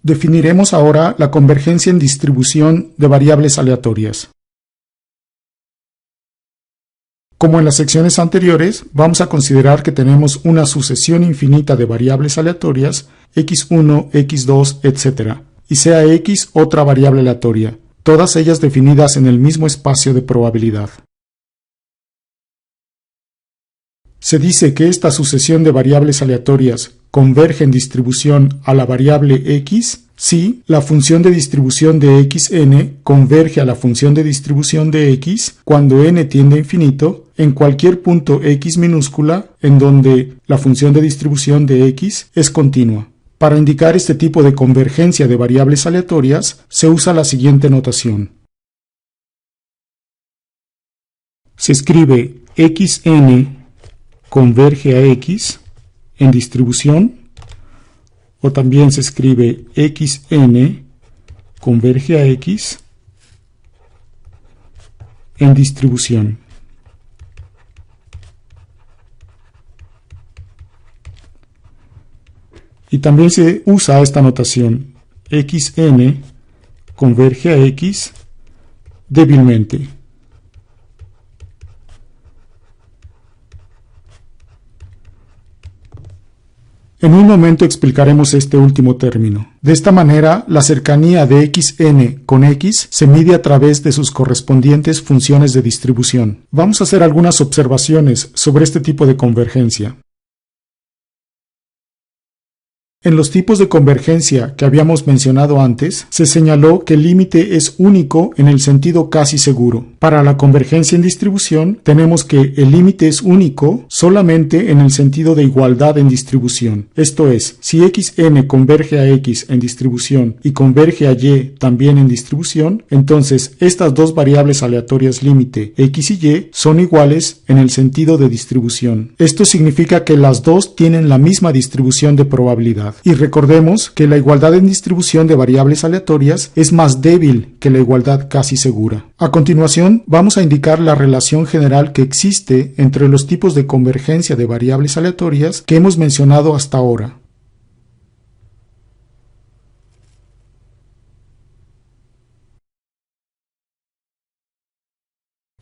Definiremos ahora la convergencia en distribución de variables aleatorias. Como en las secciones anteriores, vamos a considerar que tenemos una sucesión infinita de variables aleatorias, x1, x2, etc., y sea x otra variable aleatoria, todas ellas definidas en el mismo espacio de probabilidad. Se dice que esta sucesión de variables aleatorias converge en distribución a la variable x si la función de distribución de xn converge a la función de distribución de x cuando n tiende a infinito en cualquier punto x minúscula en donde la función de distribución de x es continua. Para indicar este tipo de convergencia de variables aleatorias se usa la siguiente notación. Se escribe xn converge a x en distribución, o también se escribe xn converge a x en distribución. Y también se usa esta notación, xn converge a x débilmente. En un momento explicaremos este último término. De esta manera, la cercanía de xn con x se mide a través de sus correspondientes funciones de distribución. Vamos a hacer algunas observaciones sobre este tipo de convergencia. En los tipos de convergencia que habíamos mencionado antes, se señaló que el límite es único en el sentido casi seguro. Para la convergencia en distribución, tenemos que el límite es único solamente en el sentido de igualdad en distribución. Esto es, si xn converge a x en distribución y converge a y también en distribución, entonces estas dos variables aleatorias límite x y y son iguales en el sentido de distribución. Esto significa que las dos tienen la misma distribución de probabilidad. Y recordemos que la igualdad en distribución de variables aleatorias es más débil que la igualdad casi segura. A continuación, vamos a indicar la relación general que existe entre los tipos de convergencia de variables aleatorias que hemos mencionado hasta ahora.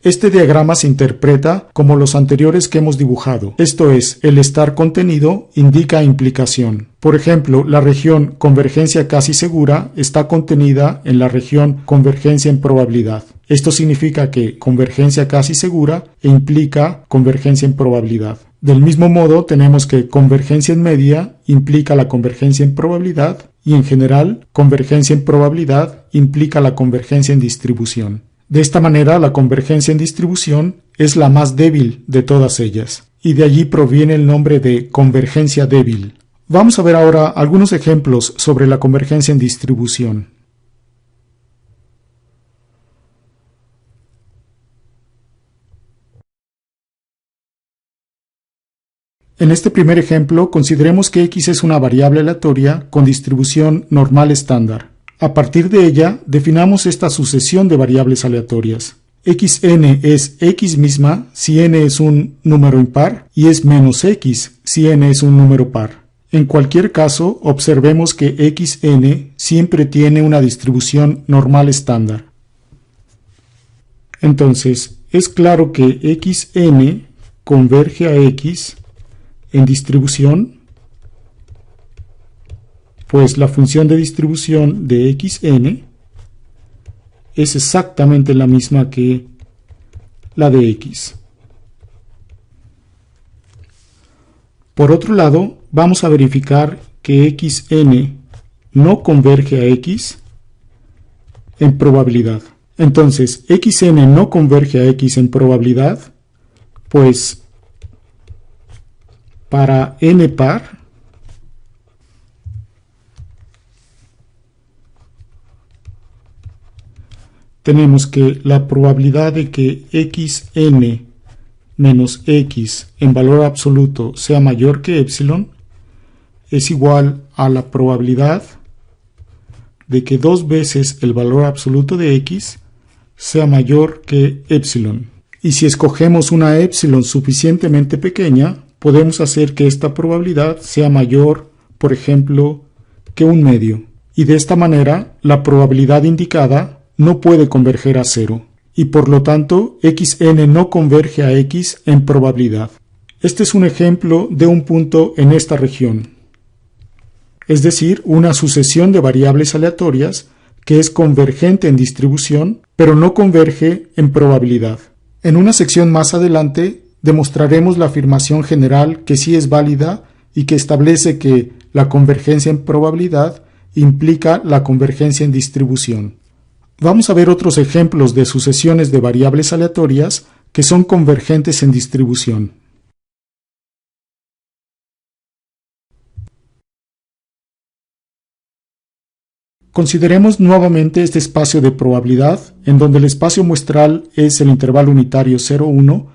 Este diagrama se interpreta como los anteriores que hemos dibujado, esto es, el estar contenido indica implicación. Por ejemplo, la región convergencia casi segura está contenida en la región convergencia en probabilidad. Esto significa que convergencia casi segura implica convergencia en probabilidad. Del mismo modo, tenemos que convergencia en media implica la convergencia en probabilidad y en general, convergencia en probabilidad implica la convergencia en distribución. De esta manera, la convergencia en distribución es la más débil de todas ellas, y de allí proviene el nombre de convergencia débil. Vamos a ver ahora algunos ejemplos sobre la convergencia en distribución. En este primer ejemplo, consideremos que x es una variable aleatoria con distribución normal estándar. A partir de ella, definamos esta sucesión de variables aleatorias. xn es x misma si n es un número impar y es menos x si n es un número par. En cualquier caso, observemos que xn siempre tiene una distribución normal estándar. Entonces, es claro que xn converge a x en distribución, pues la función de distribución de xn es exactamente la misma que la de x. Por otro lado, vamos a verificar que xn no converge a x en probabilidad. Entonces, xn no converge a x en probabilidad, pues para n par, tenemos que la probabilidad de que xn menos x en valor absoluto sea mayor que epsilon es igual a la probabilidad de que 2 veces el valor absoluto de x sea mayor que epsilon. Y si escogemos una epsilon suficientemente pequeña, podemos hacer que esta probabilidad sea mayor, por ejemplo, que 1/2. y de esta manera la probabilidad indicada no puede converger a 0, y por lo tanto xn no converge a x en probabilidad. Este es un ejemplo de un punto en esta región, es decir, una sucesión de variables aleatorias que es convergente en distribución, pero no converge en probabilidad. En una sección más adelante demostraremos la afirmación general que sí es válida y que establece que la convergencia en probabilidad implica la convergencia en distribución. Vamos a ver otros ejemplos de sucesiones de variables aleatorias que son convergentes en distribución. Consideremos nuevamente este espacio de probabilidad, en donde el espacio muestral es el intervalo unitario 0, 1.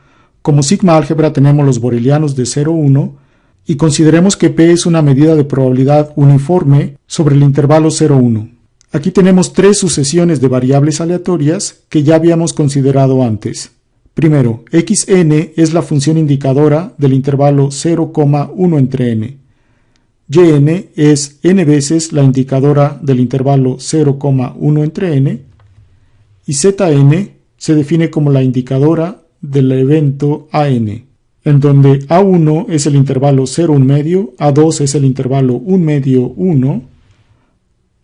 Como sigma álgebra tenemos los borelianos de 0, 1, y consideremos que P es una medida de probabilidad uniforme sobre el intervalo 0, 1. Aquí tenemos tres sucesiones de variables aleatorias que ya habíamos considerado antes. Primero, xn es la función indicadora del intervalo 0, 1 entre n. Yn es n veces la indicadora del intervalo 0, 1 entre n, y Zn se define como la indicadora del evento an, en donde a1 es el intervalo 0, 1 medio, a2 es el intervalo 1 medio, 1,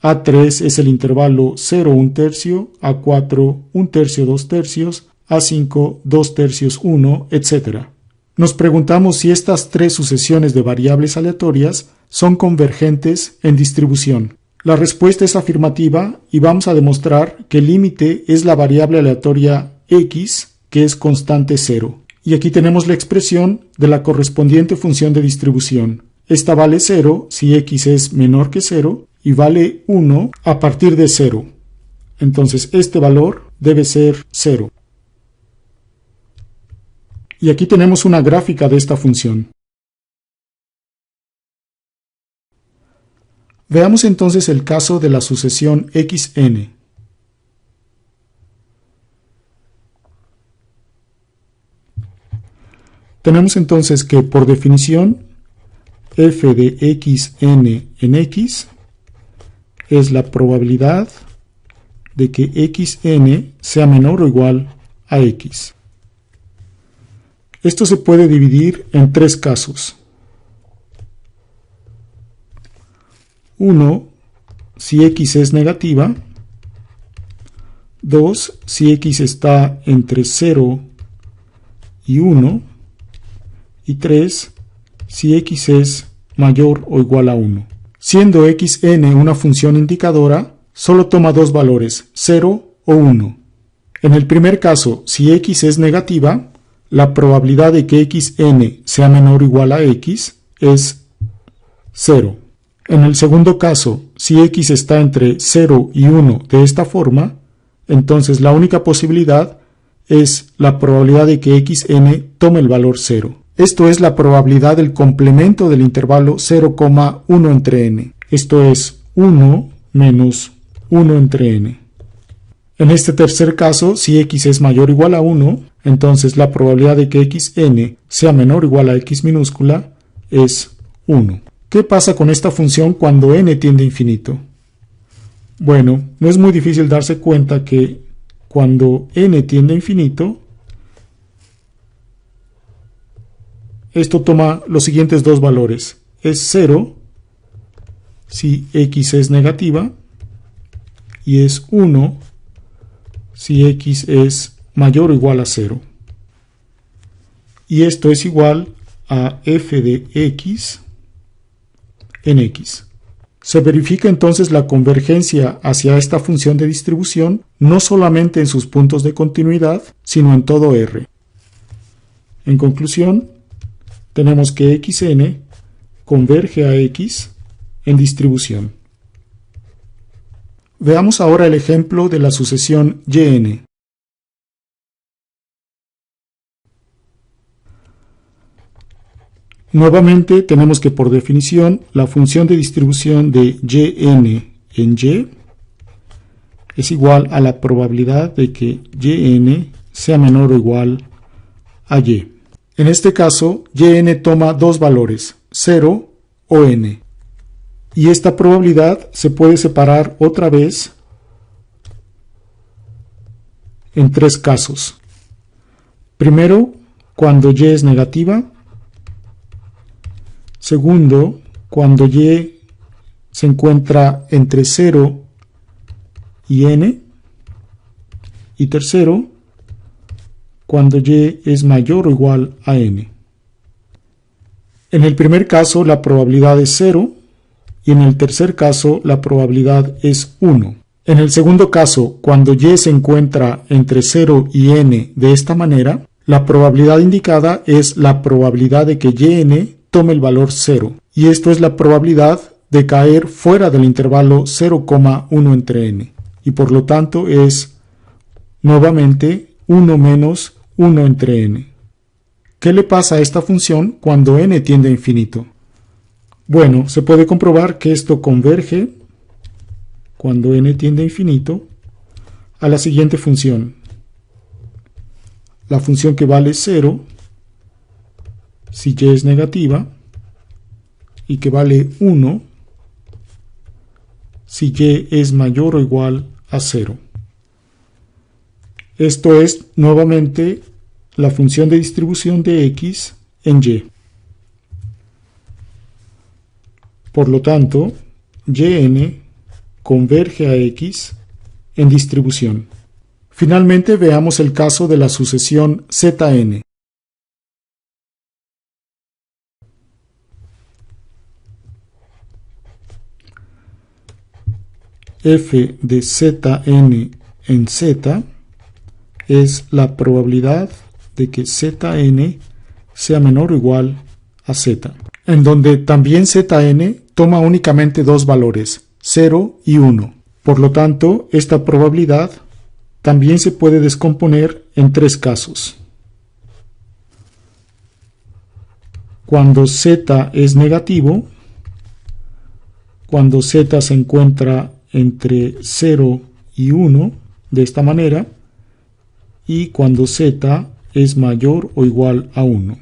a3 es el intervalo 0, 1 tercio, a4 1 tercio, 2 tercios, a5 2 tercios, 1, etc. Nos preguntamos si estas tres sucesiones de variables aleatorias son convergentes en distribución. La respuesta es afirmativa y vamos a demostrar que el límite es la variable aleatoria x, que es constante 0. Y aquí tenemos la expresión de la correspondiente función de distribución. Esta vale 0 si x es menor que 0 y vale 1 a partir de 0. Entonces este valor debe ser 0. Y aquí tenemos una gráfica de esta función. Veamos entonces el caso de la sucesión xn. Tenemos entonces que por definición f de xn en x es la probabilidad de que xn sea menor o igual a x. Esto se puede dividir en tres casos. 1, si x es negativa. 2, si x está entre 0 y 1. Y 3, si x es mayor o igual a 1. Siendo xn una función indicadora, solo toma dos valores, 0 o 1. En el primer caso, si x es negativa, la probabilidad de que xn sea menor o igual a x es 0. En el segundo caso, si x está entre 0 y 1 de esta forma, entonces la única posibilidad es la probabilidad de que xn tome el valor 0. Esto es la probabilidad del complemento del intervalo 0, 1 entre n. Esto es 1 menos 1 entre n. En este tercer caso, si x es mayor o igual a 1, entonces la probabilidad de que xn sea menor o igual a x minúscula es 1. ¿Qué pasa con esta función cuando n tiende a infinito? Bueno, no es muy difícil darse cuenta que cuando n tiende a infinito, esto toma los siguientes dos valores. Es 0 si x es negativa y es 1 si x es mayor o igual a 0. Y esto es igual a f de x en x. Se verifica entonces la convergencia hacia esta función de distribución no solamente en sus puntos de continuidad, sino en todo R. En conclusión, tenemos que xn converge a x en distribución. Veamos ahora el ejemplo de la sucesión yn. Nuevamente tenemos que por definición la función de distribución de yn en y es igual a la probabilidad de que yn sea menor o igual a y. En este caso, yn toma dos valores, 0 o n. Y esta probabilidad se puede separar otra vez en tres casos. Primero, cuando y es negativa. Segundo, cuando y se encuentra entre 0 y n. Y tercero, cuando y es mayor o igual a n. En el primer caso la probabilidad es 0 y en el tercer caso la probabilidad es 1. En el segundo caso, cuando y se encuentra entre 0 y n de esta manera, la probabilidad indicada es la probabilidad de que yn tome el valor 0, y esto es la probabilidad de caer fuera del intervalo 0,1 entre n, y por lo tanto es nuevamente 1 menos 1 entre n. ¿Qué le pasa a esta función cuando n tiende a infinito? Bueno, se puede comprobar que esto converge, cuando n tiende a infinito, a la siguiente función. La función que vale 0 si y es negativa y que vale 1 si y es mayor o igual a 0. Esto es nuevamente la función de distribución de x en y. Por lo tanto, yn converge a x en distribución. Finalmente veamos el caso de la sucesión Zn. F de Zn en Z es la probabilidad de que Zn sea menor o igual a Z, en donde también Zn toma únicamente dos valores, 0 y 1. Por lo tanto, esta probabilidad también se puede descomponer en tres casos. Cuando z es negativo, cuando z se encuentra entre 0 y 1, de esta manera, y cuando z es mayor o igual a 1.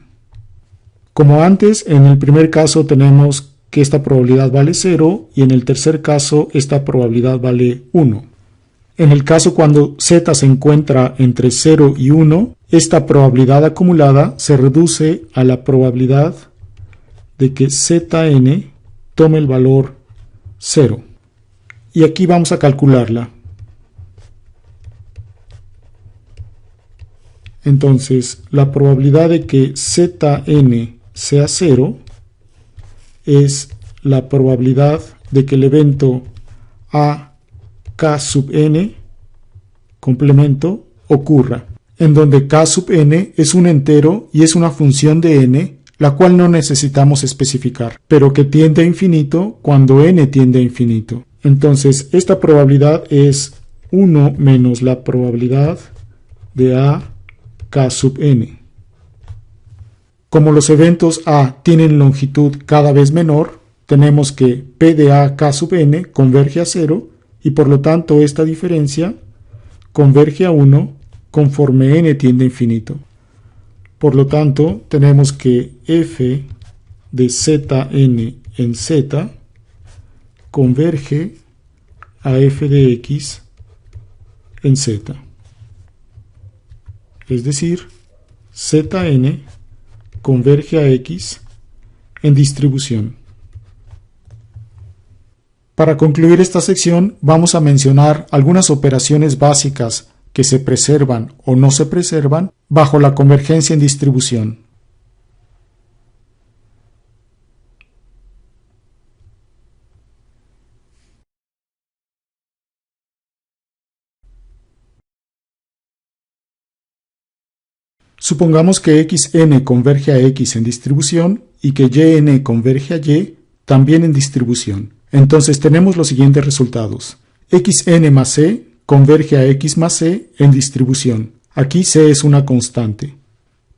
Como antes, en el primer caso tenemos que esta probabilidad vale 0 y en el tercer caso esta probabilidad vale 1. En el caso cuando z se encuentra entre 0 y 1, esta probabilidad acumulada se reduce a la probabilidad de que Zn tome el valor 0. Y aquí vamos a calcularla. Entonces, la probabilidad de que Zn sea 0 es la probabilidad de que el evento a k sub n, complemento, ocurra, en donde k sub n es un entero y es una función de n, la cual no necesitamos especificar, pero que tiende a infinito cuando n tiende a infinito. Entonces, esta probabilidad es 1 menos la probabilidad de a k sub n. Como los eventos a tienen longitud cada vez menor, tenemos que p de a k sub n converge a 0, y por lo tanto esta diferencia converge a 1 conforme n tiende a infinito. Por lo tanto, tenemos que f de Zn en Z converge a f de x en Z. Es decir, Zn converge a x en distribución. Para concluir esta sección, vamos a mencionar algunas operaciones básicas que se preservan o no se preservan bajo la convergencia en distribución. Supongamos que xn converge a x en distribución y que yn converge a y también en distribución. Entonces tenemos los siguientes resultados. Xn más c converge a x más c en distribución. Aquí c es una constante.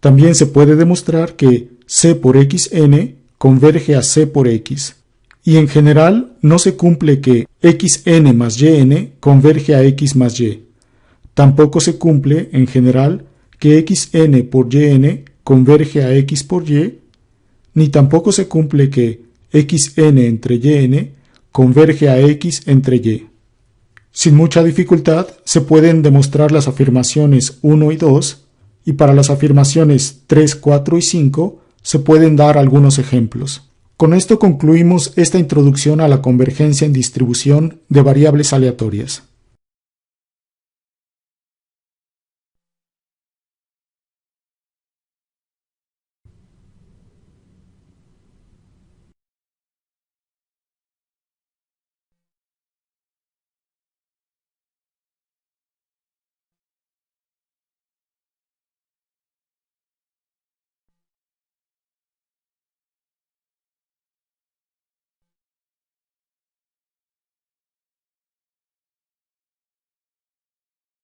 También se puede demostrar que c por xn converge a c por x. Y en general no se cumple que xn más yn converge a x más y. Tampoco se cumple en general que xn por yn converge a x por y, ni tampoco se cumple que xn entre yn converge a X entre Y. Sin mucha dificultad, se pueden demostrar las afirmaciones 1 y 2, y para las afirmaciones 3, 4 y 5 se pueden dar algunos ejemplos. Con esto concluimos esta introducción a la convergencia en distribución de variables aleatorias.